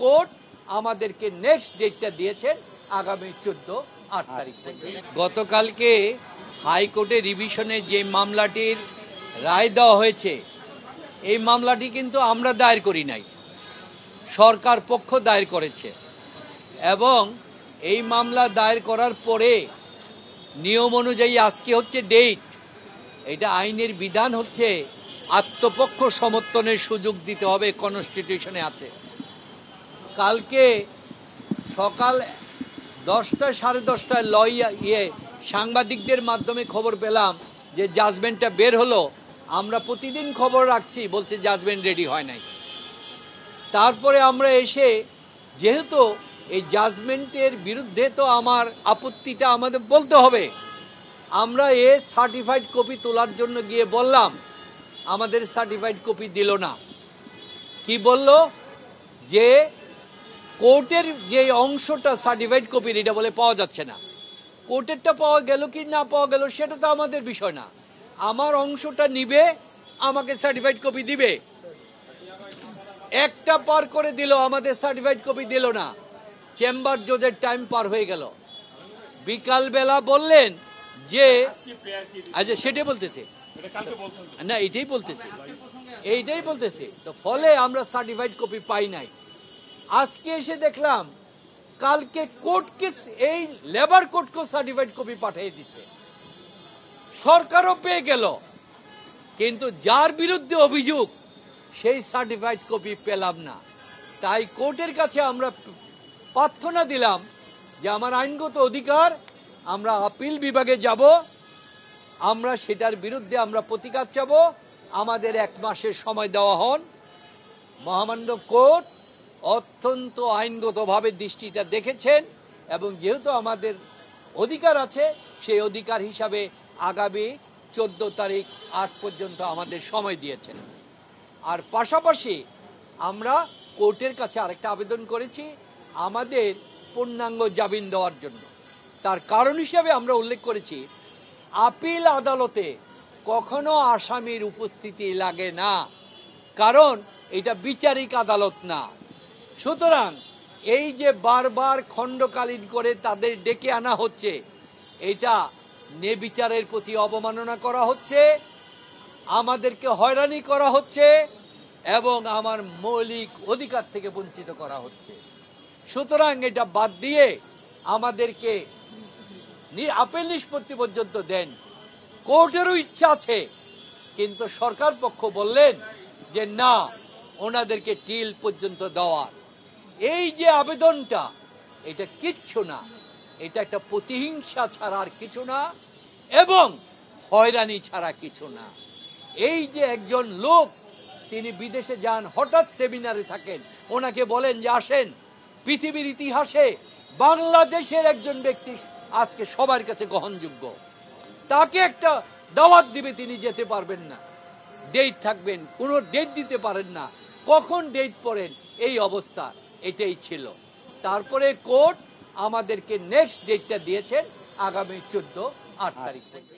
Court আমাদেরকে next ডেটটা দিয়েছেন আগামী 14-8 তারিখ থেকে। গতকালকে হাইকোর্টে রিভিশনে যে মামলাটির রায় দেওয়া হয়েছে, এই মামলাটি কিন্তু আমরা দায়ের করি নাই, সরকার পক্ষ দায়ের করেছে। এবং এই মামলা দায়ের করার পরে নিয়ম অনুযায়ী আজকে হচ্ছে ডেট, এটা আইনের বিধান হচ্ছে আত্মপক্ষ সমর্থনের সুযোগ দিতে হবে, কনস্টিটিউশনে আছে। কালকে সকাল 10টা সাড়ে 10টায় সাংবাদিকদের মাধ্যমে খবর পেলাম যে জাজমেন্টটা বের হলো। আমরা প্রতিদিন খবর রাখছি, বলছে জাজমেন্ট রেডি হয় নাই। তারপরে আমরা এসে, যেহেতু এই জাজমেন্টের বিরুদ্ধে তো আমার আপত্তিটা আমাদের বলতে হবে, আমরা সার্টিফাইড কপি তোলার জন্য গিয়ে বললাম, আমাদের সার্টিফাইড কপি দিল না। কি বলল যে কোর্টের যে অংশটা সার্টিফাইড কপির, এটা বলে পাওয়া যাচ্ছে না। কোর্টেরটা পাওয়া গেল কি না পাওয়া গেল সেটা তো আমাদের বিষয় না, আমার অংশটা নিবে, আমাকে সার্টিফাইড কপি দিবে। একটা পার করে দিল, আমাদের সার্টিফাইড কপি দিল না। চেম্বার জজের টাইম পার হয়ে গেল। বিকালবেলা বললেন যে, আচ্ছা সেটাই বলতেছে না, এইটাই বলতেছে। তো ফলে আমরা সার্টিফাইড কপি পাই নাই। আজকে এসে দেখলাম কালকে কোর্টকে, এই লেবার কোর্টকে সার্টিফাইড কপি পাঠিয়ে দিছে, সরকারও পেয়ে গেল, কিন্তু যার বিরুদ্ধে অভিযোগ সেই সার্টিফাইড কপি পেলাম না। তাই কোর্টের কাছে আমরা প্রার্থনা দিলাম যে আমার আইনগত অধিকার, আমরা আপিল বিভাগে যাব, আমরা সেটার বিরুদ্ধে আমরা প্রতিকার চাব। আমাদের 1 মাসের সময় দেওয়া হন। মহামান্য কোর্ট অত্যন্ত আইনগতভাবে দৃষ্টিটা দেখেছেন এবং যেহেতু আমাদের অধিকার আছে, সেই অধিকার হিসাবে আগামী 14 তারিখ 8 পর্যন্ত আমাদের সময় দিয়েছেন। আর পাশাপাশি আমরা কোর্টের কাছে আরেকটা আবেদন করেছি, আমাদের পূর্ণাঙ্গ জামিন দেওয়ার জন্য। তার কারণ হিসাবে আমরা উল্লেখ করেছি, আপিল আদালতে কখনো আসামির উপস্থিতি লাগে না, কারণ এটা বিচারিক আদালত না। সুতরাং এই যে বারবার খণ্ডকালীন করে তাদের ডেকে আনা হচ্ছে, এটা নেবিচারের প্রতি অবমাননা করা হচ্ছে, আমাদেরকে হয়রানি করা হচ্ছে এবং আমার মৌলিক অধিকার থেকে বঞ্চিত করা হচ্ছে। সুতরাং এটা বাদ দিয়ে আমাদেরকে আপিল নিষ্পত্তি পর্যন্ত দেন। কোর্টেরও ইচ্ছা আছে, কিন্তু সরকার পক্ষ বললেন যে না, ওনাদেরকে টিল পর্যন্ত দেওয়ার। এই যে আবেদনটা, এটা কিচ্ছু না, এটা একটা প্রতিহিংসা ছাড়া আর কিছু না এবং হয়রানি ছাড়া কিছু না। এই যে একজন লোক, তিনি বিদেশে যান, হঠাৎ সেমিনারে থাকেন, ওনাকে বলেন যে আসেন, পৃথিবীর ইতিহাসে বাংলাদেশের একজন ব্যক্তি আজকে সবার কাছে গ্রহণযোগ্য, তাকে একটা দাওয়াত দিবে, তিনি যেতে পারবেন না, ডেট থাকবেন, কোনো ডেট দিতে পারেন না, কখন ডেট পড়েন, এই অবস্থা এটাই ছিল। তারপরে কোর্ট আমাদেরকে নেক্সট ডেটটা দিয়েছেন আগামী 14-8 তারিখ থেকে।